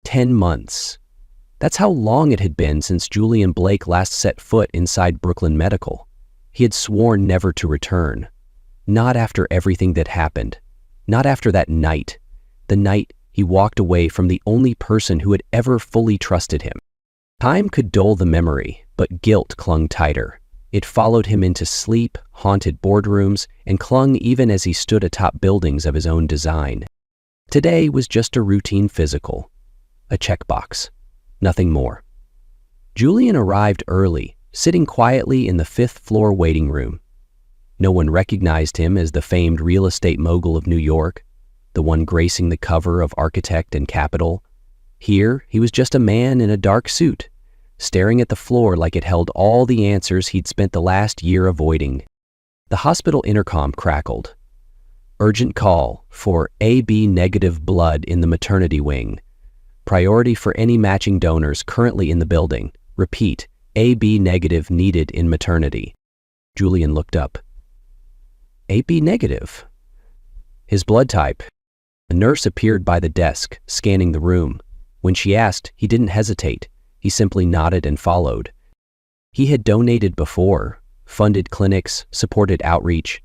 10 months. That's how long it had been since Julian Blake last set foot inside Brooklyn Medical. He had sworn never to return. Not after everything that happened. Not after that night. The night he walked away from the only person who had ever fully trusted him. Time could dull the memory, but guilt clung tighter. It followed him into sleep, haunted boardrooms, and clung even as he stood atop buildings of his own design. Today was just a routine physical. A checkbox. Nothing more. Julian arrived early, sitting quietly in the 5th floor waiting room. No one recognized him as the famed real estate mogul of New York, the one gracing the cover of Architect and Capital. Here, he was just a man in a dark suit, staring at the floor like it held all the answers he'd spent the last year avoiding. The hospital intercom crackled. Urgent call for AB negative blood in the maternity wing. Priority for any matching donors currently in the building. Repeat, AB negative needed in maternity. Julian looked up. AB negative? His blood type. A nurse appeared by the desk, scanning the room. When she asked, he didn't hesitate. He simply nodded and followed. He had donated before, funded clinics, supported outreach,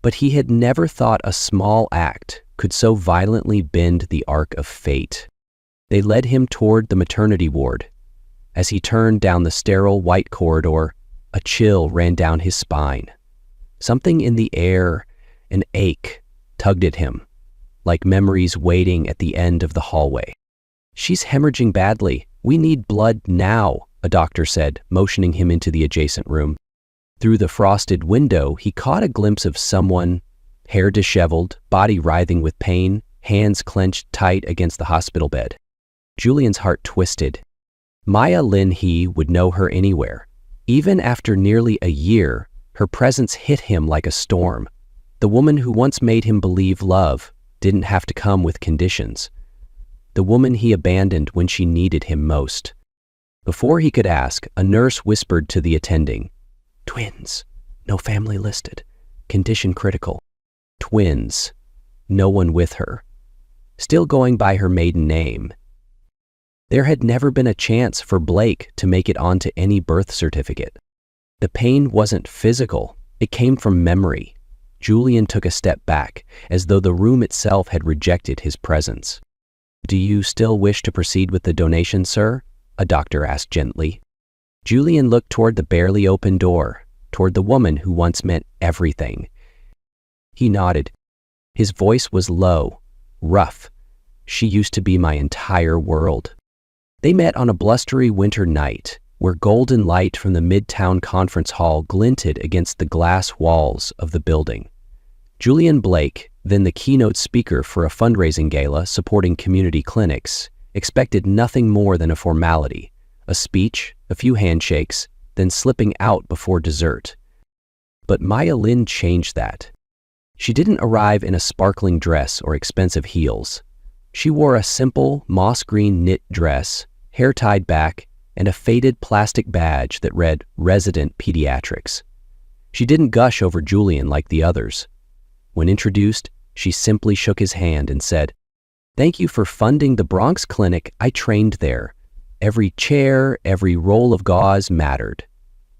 but he had never thought a small act could so violently bend the arc of fate. They led him toward the maternity ward. As he turned down the sterile white corridor, a chill ran down his spine. Something in the air, an ache, tugged at him, like memories waiting at the end of the hallway. "She's hemorrhaging badly. We need blood now," a doctor said, motioning him into the adjacent room. Through the frosted window, he caught a glimpse of someone, hair disheveled, body writhing with pain, hands clenched tight against the hospital bed. Julian's heart twisted. Maya Lin He would know her anywhere. Even after nearly a year, her presence hit him like a storm. The woman who once made him believe love didn't have to come with conditions. The woman he abandoned when she needed him most. Before he could ask, a nurse whispered to the attending, "Twins, no family listed, condition critical." Twins, no one with her. Still going by her maiden name. There had never been a chance for Blake to make it onto any birth certificate. The pain wasn't physical, it came from memory. Julian took a step back, as though the room itself had rejected his presence. "Do you still wish to proceed with the donation, sir?" a doctor asked gently. Julian looked toward the barely open door, toward the woman who once meant everything. He nodded. His voice was low, rough. "She used to be my entire world." They met on a blustery winter night, where golden light from the Midtown Conference Hall glinted against the glass walls of the building. Julian Blake, then the keynote speaker for a fundraising gala supporting community clinics, expected nothing more than a formality, a speech, a few handshakes, then slipping out before dessert. But Maya Lin changed that. She didn't arrive in a sparkling dress or expensive heels. She wore a simple, moss-green knit dress, hair tied back, and a faded plastic badge that read Resident Pediatrics. She didn't gush over Julian like the others. When introduced, she simply shook his hand and said, "Thank you for funding the Bronx clinic. I trained there. Every chair, every roll of gauze mattered."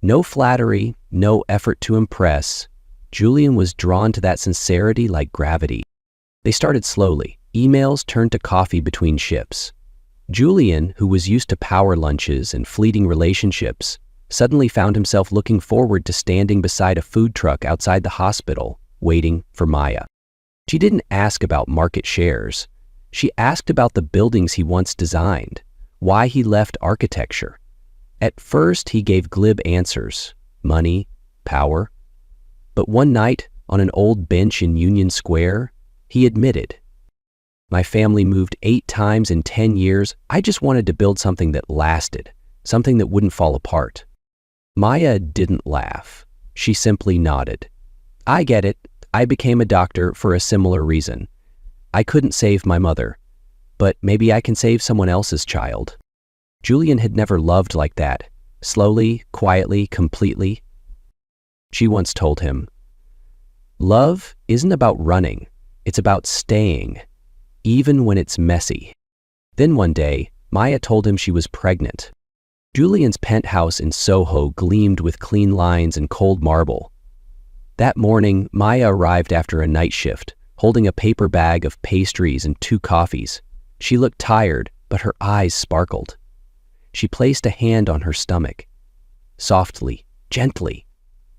No flattery, no effort to impress. Julian was drawn to that sincerity like gravity. They started slowly. Emails turned to coffee between shifts. Julian, who was used to power lunches and fleeting relationships, suddenly found himself looking forward to standing beside a food truck outside the hospital, waiting for Maya. She didn't ask about market shares. She asked about the buildings he once designed, why he left architecture. At first, he gave glib answers, money, power. But one night, on an old bench in Union Square, he admitted, "My family moved 8 times in 10 years. I just wanted to build something that lasted, something that wouldn't fall apart." Maya didn't laugh. She simply nodded. "I get it. I became a doctor for a similar reason. I couldn't save my mother, but maybe I can save someone else's child." Julian had never loved like that, slowly, quietly, completely. She once told him, "Love isn't about running. It's about staying, even when it's messy." Then one day, Maya told him she was pregnant. Julian's penthouse in Soho gleamed with clean lines and cold marble. That morning, Maya arrived after a night shift, holding a paper bag of pastries and 2 coffees. She looked tired, but her eyes sparkled. She placed a hand on her stomach, softly, gently,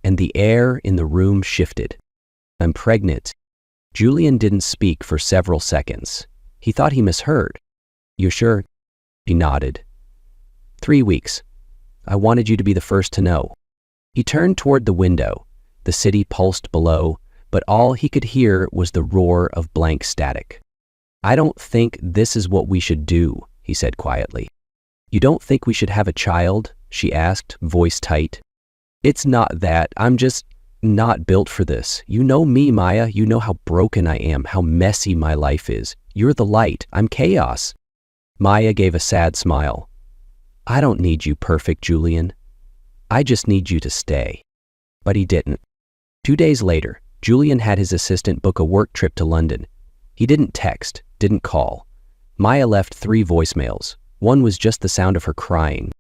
and the air in the room shifted. "I'm pregnant." Julian didn't speak for several seconds. He thought he misheard. "You're sure?" She nodded. 3 weeks. I wanted you to be the first to know." He turned toward the window. The city pulsed below, but all he could hear was the roar of blank static. "I don't think this is what we should do," he said quietly. "You don't think we should have a child?" she asked, voice tight. "It's not that. I'm just not built for this. You know me, Maya. You know how broken I am, how messy my life is. You're the light. I'm chaos." Maya gave a sad smile. "I don't need you perfect, Julian. I just need you to stay." But he didn't. 2 days later, Julian had his assistant book a work trip to London. He didn't text, didn't call. Maya left 3 voicemails. One was just the sound of her crying.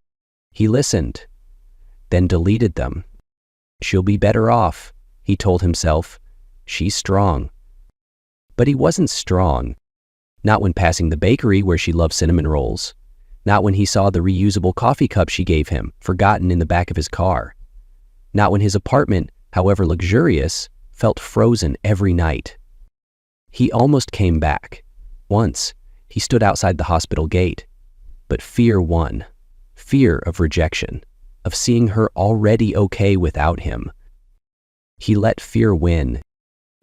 He listened, then deleted them. "She'll be better off," he told himself. "She's strong." But he wasn't strong. Not when passing the bakery where she loved cinnamon rolls. Not when he saw the reusable coffee cup she gave him, forgotten in the back of his car. Not when his apartment, however luxurious, felt frozen every night. He almost came back. Once, he stood outside the hospital gate. But fear won. Fear of rejection, of seeing her already okay without him. He let fear win.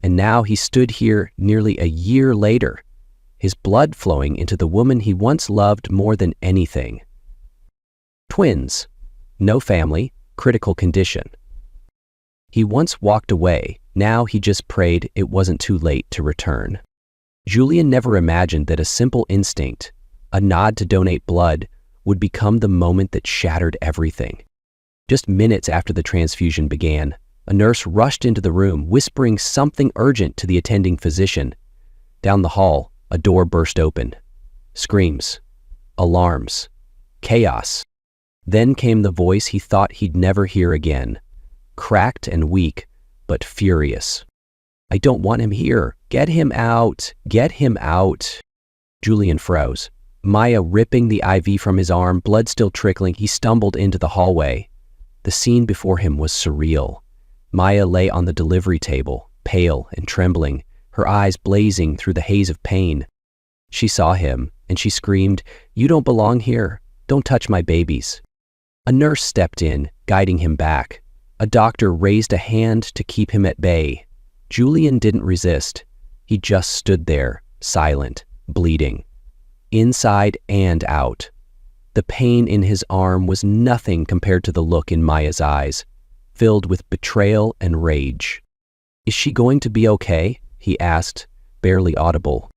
And now he stood here nearly a year later, his blood flowing into the woman he once loved more than anything. Twins. No family, critical condition. He once walked away, now he just prayed it wasn't too late to return. Julian never imagined that a simple instinct, a nod to donate blood, would become the moment that shattered everything. Just minutes after the transfusion began, a nurse rushed into the room, whispering something urgent to the attending physician. Down the hall, a door burst open. Screams, alarms, chaos. Then came the voice he thought he'd never hear again, cracked and weak, but furious. "I don't want him here. Get him out. Get him out." Julian froze. Maya ripping the IV from his arm, blood still trickling, he stumbled into the hallway. The scene before him was surreal. Maya lay on the delivery table, pale and trembling, her eyes blazing through the haze of pain. She saw him, and she screamed, "You don't belong here. Don't touch my babies." A nurse stepped in, guiding him back. A doctor raised a hand to keep him at bay. Julian didn't resist. He just stood there, silent, bleeding, inside and out. The pain in his arm was nothing compared to the look in Maya's eyes, filled with betrayal and rage. "Is she going to be okay?" he asked, barely audible.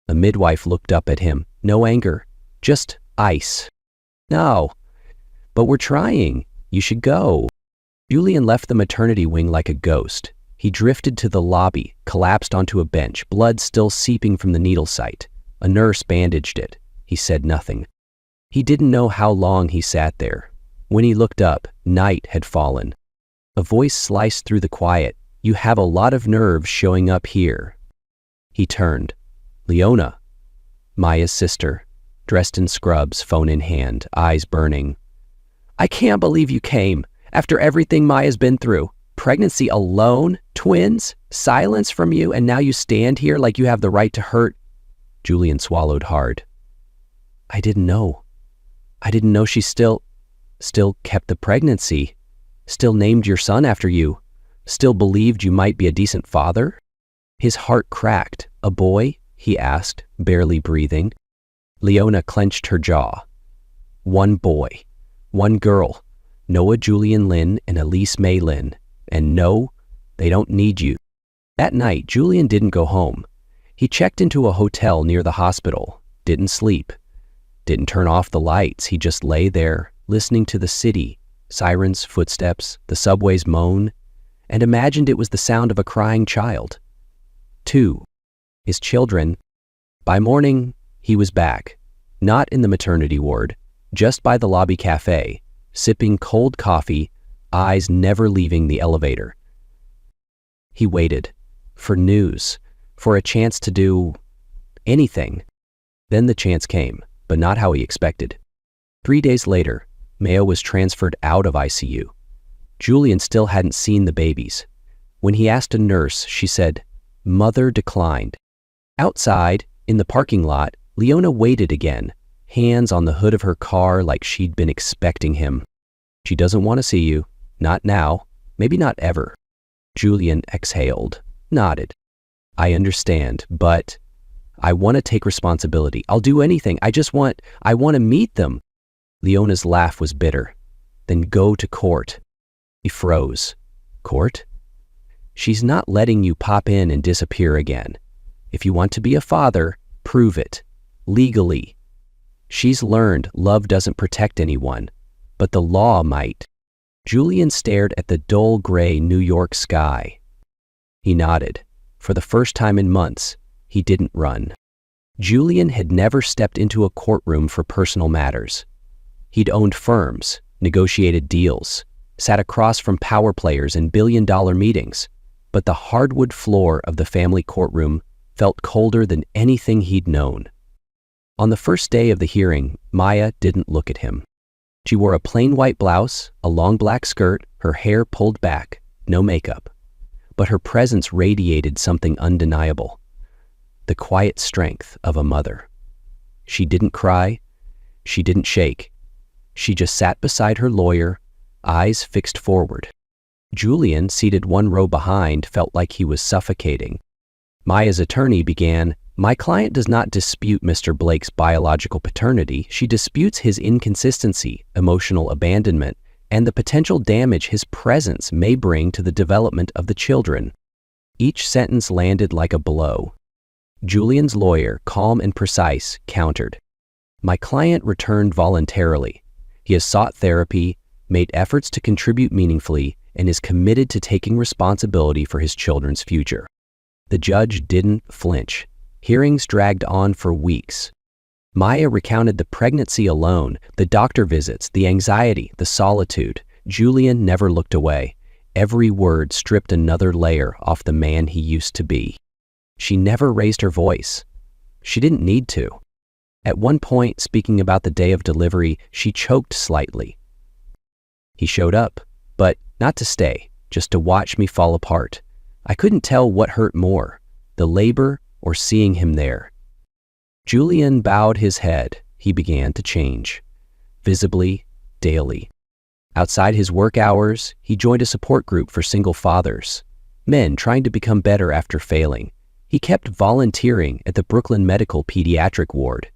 The midwife looked up at him, no anger, just ice. "No, but we're trying. You should go." Julian left the maternity wing like a ghost. He drifted to the lobby, collapsed onto a bench, blood still seeping from the needle site. A nurse bandaged it. He said nothing. He didn't know how long he sat there. When he looked up, night had fallen. A voice sliced through the quiet. "You have a lot of nerves showing up here." He turned. Leona, Maya's sister, dressed in scrubs, phone in hand, eyes burning. "I can't believe you came. After everything Maya's been through, pregnancy alone, twins, silence from you, and now you stand here like you have the right to hurt." Julian swallowed hard. I didn't know. I didn't know she still kept the pregnancy, still named your son after you, still believed you might be a decent father." His heart cracked. "A boy?" he asked, barely breathing. Leona clenched her jaw. "One boy, one girl, Noah Julian Lynn and Elise May Lynn. And no, they don't need you." That night, Julian didn't go home. He checked into a hotel near the hospital, didn't sleep, didn't turn off the lights. He just lay there, listening to the city, sirens, footsteps, the subway's moan, and imagined it was the sound of a crying child. 2. His children. By morning, he was back. Not in the maternity ward, just by the lobby cafe, sipping cold coffee, eyes never leaving the elevator. He waited. For news. For a chance to do anything. Then the chance came, but not how he expected. 3 days later, Mayo was transferred out of ICU. Julian still hadn't seen the babies. When he asked a nurse, she said, "Mother declined." Outside, in the parking lot, Leona waited again, hands on the hood of her car like she'd been expecting him. "She doesn't want to see you. Not now. Maybe not ever." Julian exhaled, nodded. "I understand, but I want to take responsibility. I'll do anything. I want to meet them." Leona's laugh was bitter. "Then go to court." He froze. "Court? She's not letting you pop in and disappear again. If you want to be a father, prove it. Legally. She's learned love doesn't protect anyone, but the law might." Julian stared at the dull gray New York sky. He nodded. For the first time in months, he didn't run. Julian had never stepped into a courtroom for personal matters. He'd owned firms, negotiated deals, sat across from power players in billion-dollar meetings, but the hardwood floor of the family courtroom felt colder than anything he'd known. On the first day of the hearing, Maya didn't look at him. She wore a plain white blouse, a long black skirt, her hair pulled back, no makeup. But her presence radiated something undeniable. The quiet strength of a mother. She didn't cry. She didn't shake. She just sat beside her lawyer, eyes fixed forward. Julian, seated one row behind, felt like he was suffocating. Maya's attorney began, "My client does not dispute Mr. Blake's biological paternity. She disputes his inconsistency, emotional abandonment, and the potential damage his presence may bring to the development of the children." Each sentence landed like a blow. Julian's lawyer, calm and precise, countered, "My client returned voluntarily. He has sought therapy, made efforts to contribute meaningfully, and is committed to taking responsibility for his children's future." The judge didn't flinch. Hearings dragged on for weeks. Maya recounted the pregnancy alone, the doctor visits, the anxiety, the solitude. Julian never looked away. Every word stripped another layer off the man he used to be. She never raised her voice. She didn't need to. At one point, speaking about the day of delivery, she choked slightly. He showed up, but not to stay, just to watch me fall apart. I couldn't tell what hurt more, the labor or seeing him there. Julian bowed his head. He began to change, visibly, daily. Outside his work hours, he joined a support group for single fathers, men trying to become better after failing. He kept volunteering at the Brooklyn Medical Pediatric Ward.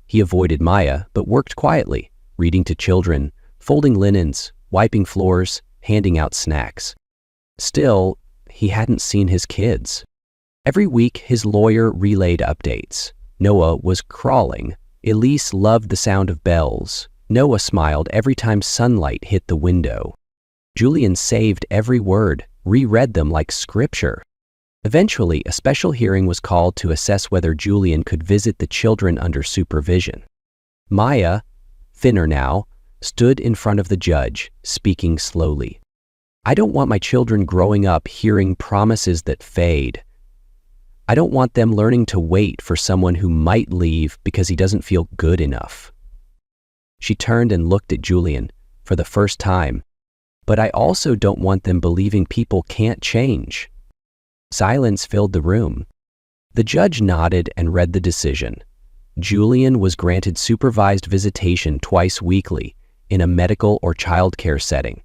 He avoided Maya, but worked quietly, reading to children, folding linens, wiping floors, handing out snacks. Still, he hadn't seen his kids. Every week, his lawyer relayed updates. Noah was crawling. Elise loved the sound of bells. Noah smiled every time sunlight hit the window. Julian saved every word, reread them like scripture. Eventually, a special hearing was called to assess whether Julian could visit the children under supervision. Maya, thinner now, stood in front of the judge, speaking slowly. "I don't want my children growing up hearing promises that fade. I don't want them learning to wait for someone who might leave because he doesn't feel good enough." She turned and looked at Julian for the first time. "But I also don't want them believing people can't change." Silence filled the room. The judge nodded and read the decision. Julian was granted supervised visitation twice weekly in a medical or childcare setting.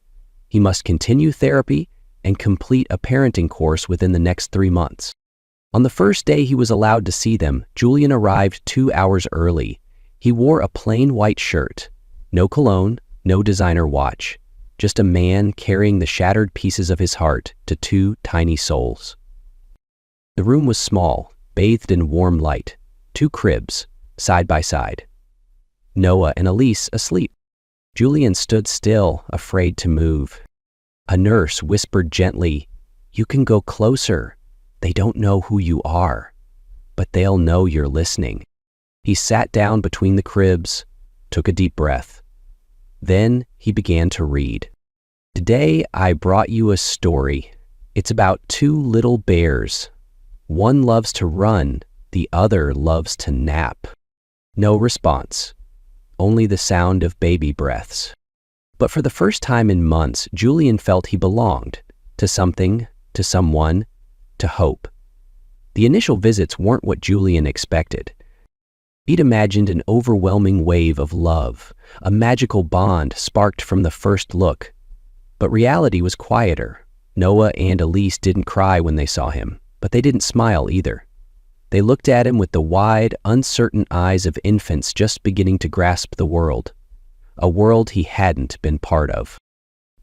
He must continue therapy and complete a parenting course within the next 3 months. On the first day he was allowed to see them, Julian arrived 2 hours early. He wore a plain white shirt, no cologne, no designer watch, just a man carrying the shattered pieces of his heart to 2 tiny souls. The room was small, bathed in warm light, 2 cribs, side by side. Noah and Elise asleep. Julian stood still, afraid to move. A nurse whispered gently, "You can go closer. They don't know who you are, but they'll know you're listening." He sat down between the cribs, took a deep breath. Then he began to read. Today I brought you a story. It's about two little bears. One loves to run, the other loves to nap. No response, only the sound of baby breaths. But for the first time in months, Julian felt he belonged to something, to someone, to hope. The initial visits weren't what Julian expected. He'd imagined an overwhelming wave of love, a magical bond sparked from the first look. But reality was quieter. Noah and Elise didn't cry when they saw him, but they didn't smile either. They looked at him with the wide, uncertain eyes of infants just beginning to grasp the world, a world he hadn't been part of.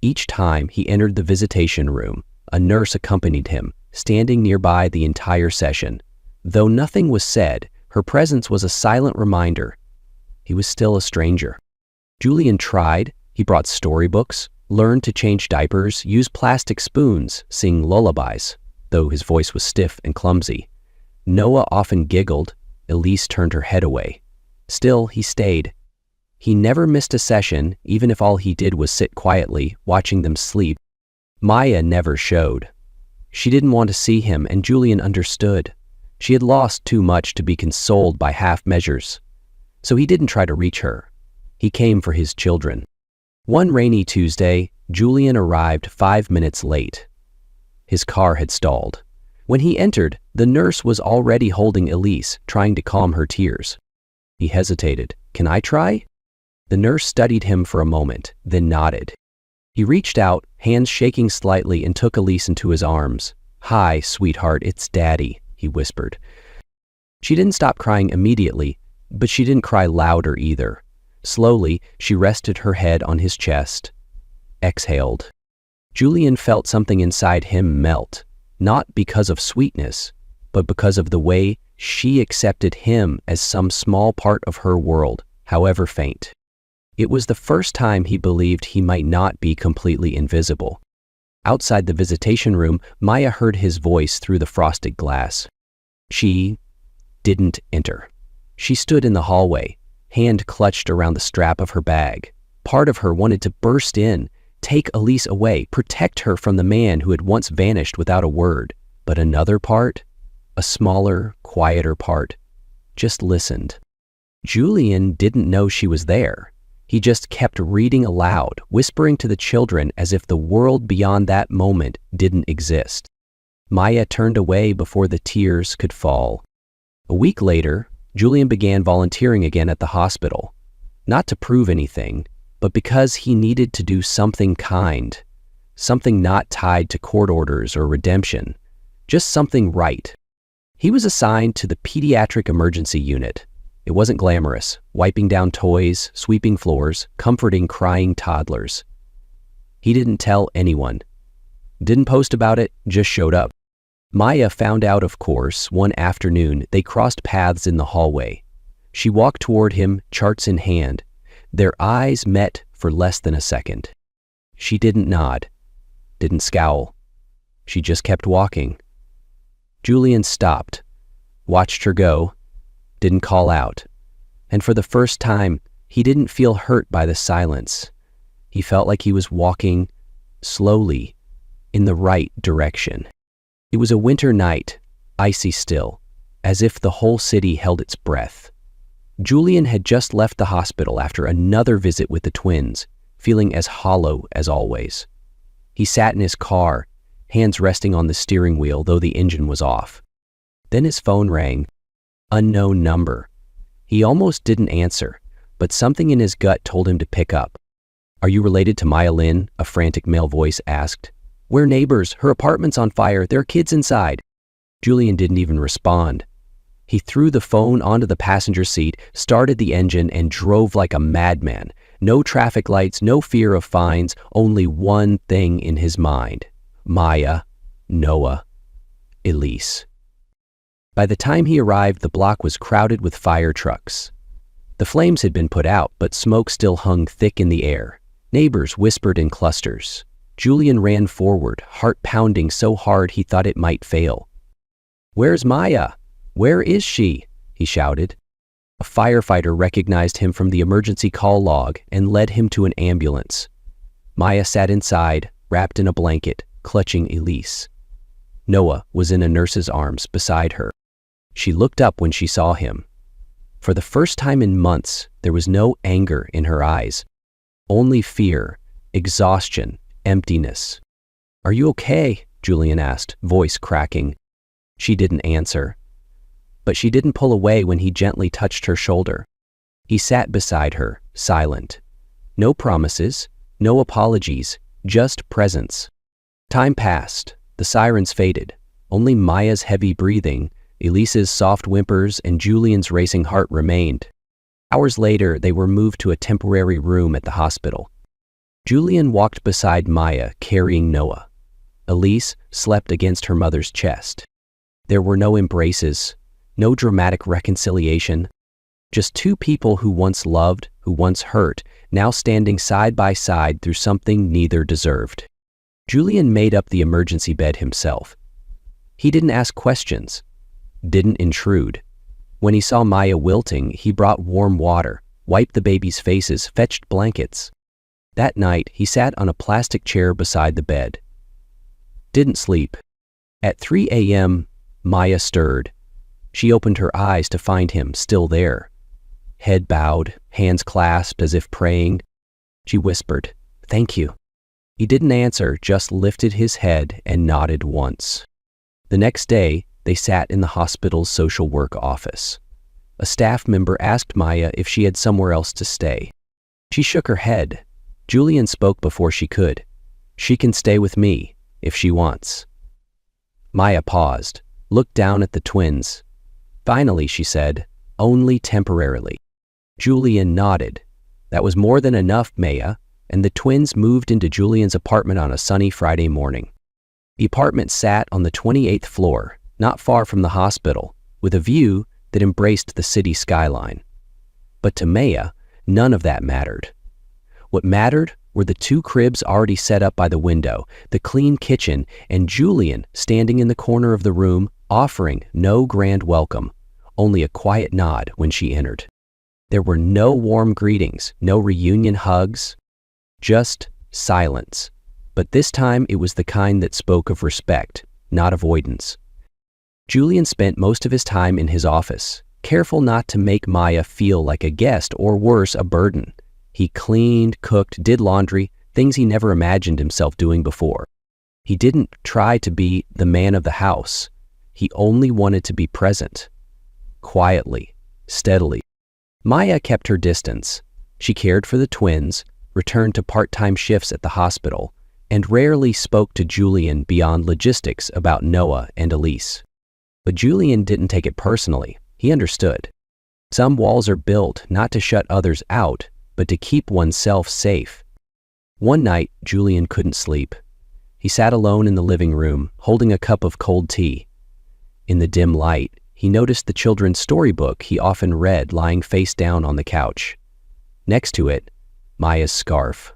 Each time he entered the visitation room, a nurse accompanied him, standing nearby the entire session. Though nothing was said, her presence was a silent reminder. He was still a stranger. Julian tried. He brought storybooks, learned to change diapers, use plastic spoons, sing lullabies, though his voice was stiff and clumsy. Noah often giggled. Elise turned her head away. Still, he stayed. He never missed a session, even if all he did was sit quietly, watching them sleep. Maya never showed. She didn't want to see him, and Julian understood. She had lost too much to be consoled by half measures. So he didn't try to reach her. He came for his children. One rainy Tuesday, Julian arrived 5 minutes late. His car had stalled. When he entered, the nurse was already holding Elise, trying to calm her tears. He hesitated. "Can I try?" The nurse studied him for a moment, then nodded. He reached out, hands shaking slightly, and took Elise into his arms. "Hi, sweetheart, it's Daddy," he whispered. She didn't stop crying immediately, but she didn't cry louder either. Slowly, she rested her head on his chest, exhaled. Julian felt something inside him melt, not because of sweetness, but because of the way she accepted him as some small part of her world, however faint. It was the first time he believed he might not be completely invisible. Outside the visitation room, Maya heard his voice through the frosted glass. She didn't enter. She stood in the hallway, hand clutched around the strap of her bag. Part of her wanted to burst in, take Elise away, protect her from the man who had once vanished without a word. But another part, a smaller, quieter part, just listened. Julian didn't know she was there. He just kept reading aloud, whispering to the children as if the world beyond that moment didn't exist. Maya turned away before the tears could fall. A week later, Julian began volunteering again at the hospital. Not to prove anything, but because he needed to do something kind. Something not tied to court orders or redemption. Just something right. He was assigned to the pediatric emergency unit. It wasn't glamorous, wiping down toys, sweeping floors, comforting crying toddlers. He didn't tell anyone. Didn't post about it, just showed up. Maya found out, of course, one afternoon. They crossed paths in the hallway. She walked toward him, charts in hand. Their eyes met for less than a second. She didn't nod, didn't scowl. She just kept walking. Julian stopped, watched her go, didn't call out. And for the first time, he didn't feel hurt by the silence. He felt like he was walking slowly in the right direction. It was a winter night, icy still, as if the whole city held its breath. Julian had just left the hospital after another visit with the twins, feeling as hollow as always. He sat in his car, hands resting on the steering wheel, though the engine was off. Then his phone rang. Unknown number. He almost didn't answer, but something in his gut told him to pick up. "Are you related to Maya Lynn?" a frantic male voice asked. "We're neighbors. Her apartment's on fire. There are kids inside." Julian didn't even respond. He threw the phone onto the passenger seat, started the engine, and drove like a madman. No traffic lights, no fear of fines, only one thing in his mind. Maya, Noah, Elise. By the time he arrived, the block was crowded with fire trucks. The flames had been put out, but smoke still hung thick in the air. Neighbors whispered in clusters. Julian ran forward, heart pounding so hard he thought it might fail. "Where's Maya? Where is she?" he shouted. A firefighter recognized him from the emergency call log and led him to an ambulance. Maya sat inside, wrapped in a blanket, clutching Elise. Noah was in a nurse's arms beside her. She looked up when she saw him. For the first time in months, there was no anger in her eyes. Only fear, exhaustion, emptiness. "Are you okay?" Julian asked, voice cracking. She didn't answer. But she didn't pull away when he gently touched her shoulder. He sat beside her, silent. No promises, no apologies, just presence. Time passed. The sirens faded. Only Maya's heavy breathing, Elise's soft whimpers, and Julian's racing heart remained. Hours later, they were moved to a temporary room at the hospital. Julian walked beside Maya, carrying Noah. Elise slept against her mother's chest. There were no embraces, no dramatic reconciliation. Just two people who once loved, who once hurt, now standing side by side through something neither deserved. Julian made up the emergency bed himself. He didn't ask questions, didn't intrude. When he saw Maya wilting, he brought warm water, wiped the babies' faces, fetched blankets. That night, he sat on a plastic chair beside the bed. Didn't sleep. At 3 a.m., Maya stirred. She opened her eyes to find him still there. Head bowed, hands clasped as if praying. She whispered, "Thank you." He didn't answer, just lifted his head and nodded once. The next day, they sat in the hospital's social work office. A staff member asked Maya if she had somewhere else to stay. She shook her head. Julian spoke before she could. "She can stay with me, if she wants." Maya paused, looked down at the twins. Finally, she said, "Only temporarily." Julian nodded. That was more than enough, Maya, and the twins moved into Julian's apartment on a sunny Friday morning. The apartment sat on the 28th floor, not far from the hospital, with a view that embraced the city skyline. But to Maya, none of that mattered. What mattered were the two cribs already set up by the window, the clean kitchen, and Julian standing in the corner of the room, offering no grand welcome, only a quiet nod when she entered. There were no warm greetings, no reunion hugs, just silence. But this time it was the kind that spoke of respect, not avoidance. Julian spent most of his time in his office, careful not to make Maya feel like a guest or worse, a burden. He cleaned, cooked, did laundry, things he never imagined himself doing before. He didn't try to be the man of the house. He only wanted to be present. Quietly, steadily. Maya kept her distance. She cared for the twins, returned to part-time shifts at the hospital, and rarely spoke to Julian beyond logistics about Noah and Elise. But Julian didn't take it personally. He understood. Some walls are built not to shut others out, but to keep oneself safe. One night, Julian couldn't sleep. He sat alone in the living room, holding a cup of cold tea. In the dim light, he noticed the children's storybook he often read lying face down on the couch. Next to it, Maya's scarf.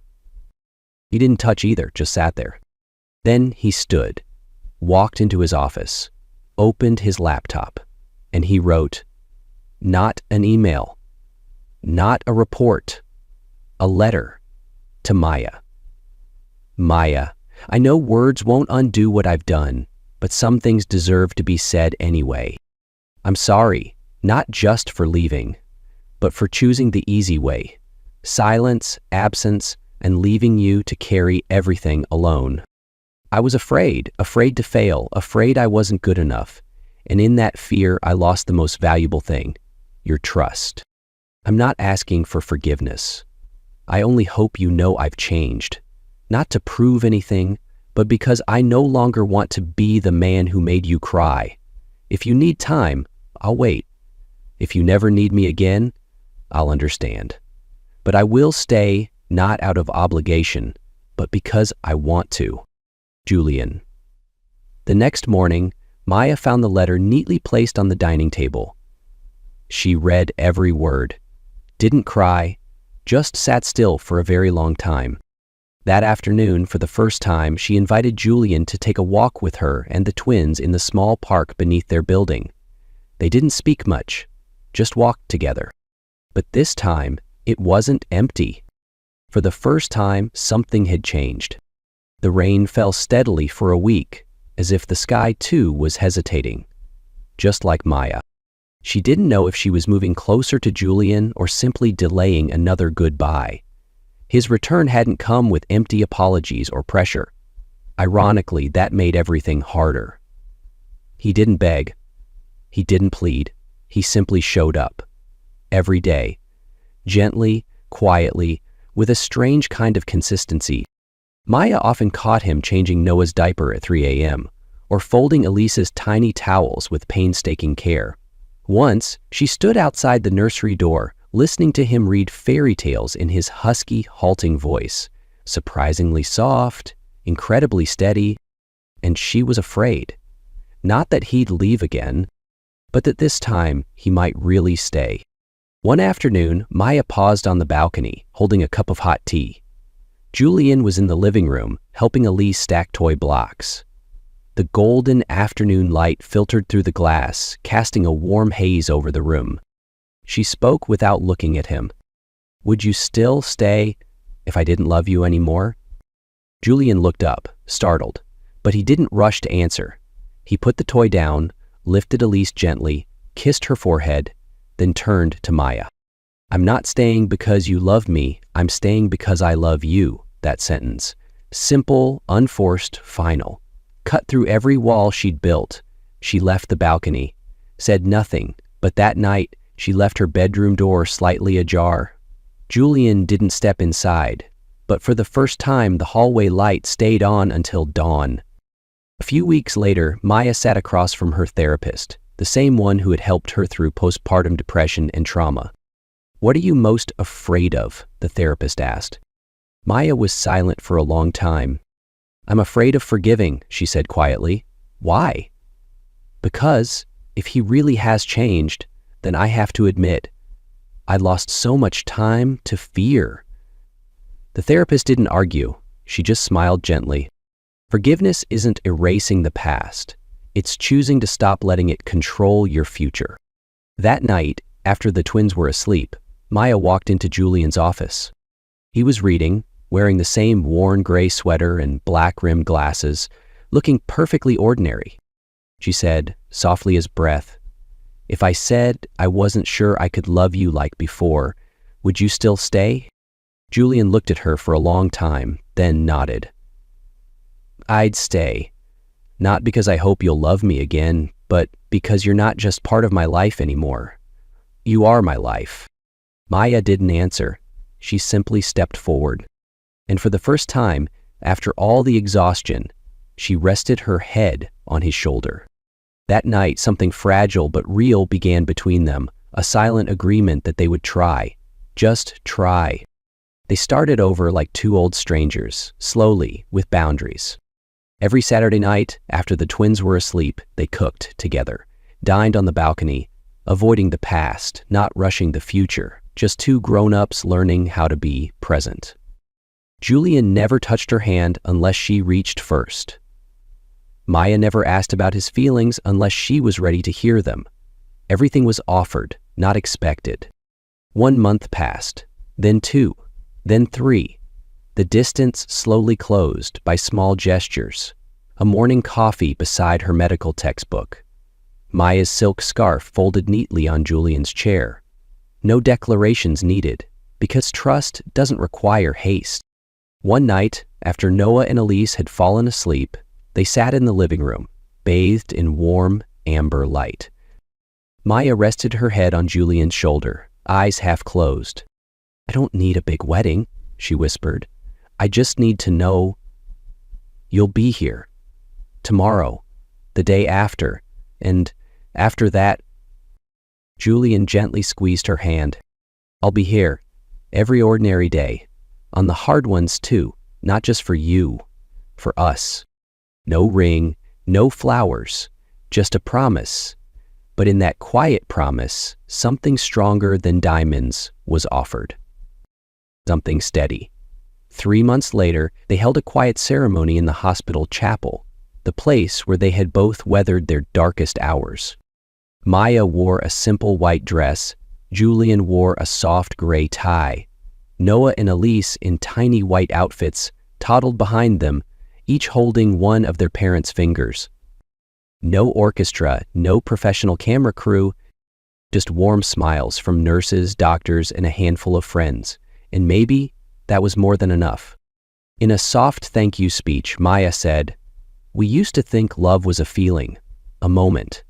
He didn't touch either, just sat there. Then he stood, walked into his office, opened his laptop, and he wrote, not an email, not a report, a letter to Maya. Maya, I know words won't undo what I've done, but some things deserve to be said anyway. I'm sorry, not just for leaving, but for choosing the easy way. Silence, absence, and leaving you to carry everything alone. I was afraid to fail, afraid I wasn't good enough. And in that fear, I lost the most valuable thing, your trust. I'm not asking for forgiveness. I only hope you know I've changed. Not to prove anything, but because I no longer want to be the man who made you cry. If you need time, I'll wait. If you never need me again, I'll understand. But I will stay, not out of obligation, but because I want to. Julian. The next morning, Maya found the letter neatly placed on the dining table. She read every word, didn't cry, just sat still for a very long time. That afternoon, for the first time, she invited Julian to take a walk with her and the twins in the small park beneath their building. They didn't speak much, just walked together. But this time, it wasn't empty. For the first time, something had changed. The rain fell steadily for a week, as if the sky too was hesitating. Just like Maya. She didn't know if she was moving closer to Julian or simply delaying another goodbye. His return hadn't come with empty apologies or pressure. Ironically, that made everything harder. He didn't beg. He didn't plead. He simply showed up. Every day. Gently, quietly, with a strange kind of consistency. Maya often caught him changing Noah's diaper at 3 a.m. or folding Elisa's tiny towels with painstaking care. Once, she stood outside the nursery door, listening to him read fairy tales in his husky, halting voice, surprisingly soft, incredibly steady, and she was afraid. Not that he'd leave again, but that this time he might really stay. One afternoon, Maya paused on the balcony, holding a cup of hot tea. Julian was in the living room, helping Elise stack toy blocks. The golden afternoon light filtered through the glass, casting a warm haze over the room. She spoke without looking at him. "Would you still stay if I didn't love you anymore?" Julian looked up, startled, but he didn't rush to answer. He put the toy down, lifted Elise gently, kissed her forehead, then turned to Maya. "I'm not staying because you love me, I'm staying because I love you," that sentence. Simple, unforced, final. Cut through every wall she'd built. She left the balcony, said nothing, but that night she left her bedroom door slightly ajar. Julian didn't step inside, but for the first time the hallway light stayed on until dawn. A few weeks later, Maya sat across from her therapist, the same one who had helped her through postpartum depression and trauma. "What are you most afraid of?" the therapist asked. Maya was silent for a long time. "I'm afraid of forgiving," she said quietly. "Why?" "Because if he really has changed, then I have to admit, I lost so much time to fear." The therapist didn't argue. She just smiled gently. Forgiveness isn't erasing the past. It's choosing to stop letting it control your future. That night, after the twins were asleep, Maya walked into Julian's office. He was reading, wearing the same worn gray sweater and black-rimmed glasses, looking perfectly ordinary. She said, softly as breath, "If I said I wasn't sure I could love you like before, would you still stay?" Julian looked at her for a long time, then nodded. "I'd stay. Not because I hope you'll love me again, but because you're not just part of my life anymore. You are my life." Maya didn't answer. She simply stepped forward. And for the first time, after all the exhaustion, she rested her head on his shoulder. That night, something fragile but real began between them, a silent agreement that they would try. Just try. They started over like two old strangers, slowly, with boundaries. Every Saturday night, after the twins were asleep, they cooked together, dined on the balcony, avoiding the past, not rushing the future, just two grown-ups learning how to be present. Julian never touched her hand unless she reached first. Maya never asked about his feelings unless she was ready to hear them. Everything was offered, not expected. 1 month passed, then 2, then 3. The distance slowly closed by small gestures. A morning coffee beside her medical textbook. Maya's silk scarf folded neatly on Julian's chair. No declarations needed, because trust doesn't require haste. One night, after Noah and Elise had fallen asleep, they sat in the living room, bathed in warm, amber light. Maya rested her head on Julian's shoulder, eyes half closed. "I don't need a big wedding," she whispered. "I just need to know you'll be here. Tomorrow, the day after, and after that." Julian gently squeezed her hand. "I'll be here, every ordinary day. On the hard ones too, not just for you, for us. No ring, no flowers, just a promise." But in that quiet promise, something stronger than diamonds was offered. Something steady. 3 months later, they held a quiet ceremony in the hospital chapel, the place where they had both weathered their darkest hours. Maya wore a simple white dress. Julian wore a soft gray tie. Noah and Elise, in tiny white outfits, toddled behind them, each holding one of their parents' fingers. No orchestra, no professional camera crew, just warm smiles from nurses, doctors, and a handful of friends. And maybe that was more than enough. In a soft thank you speech, Maya said, "We used to think love was a feeling, a moment.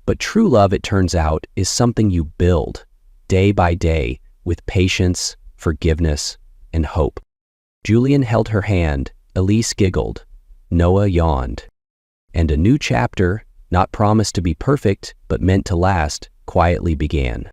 But true love, it turns out, is something you build, day by day, with patience, forgiveness, and hope." Julian held her hand, Elise giggled, Noah yawned. And a new chapter, not promised to be perfect, but meant to last, quietly began.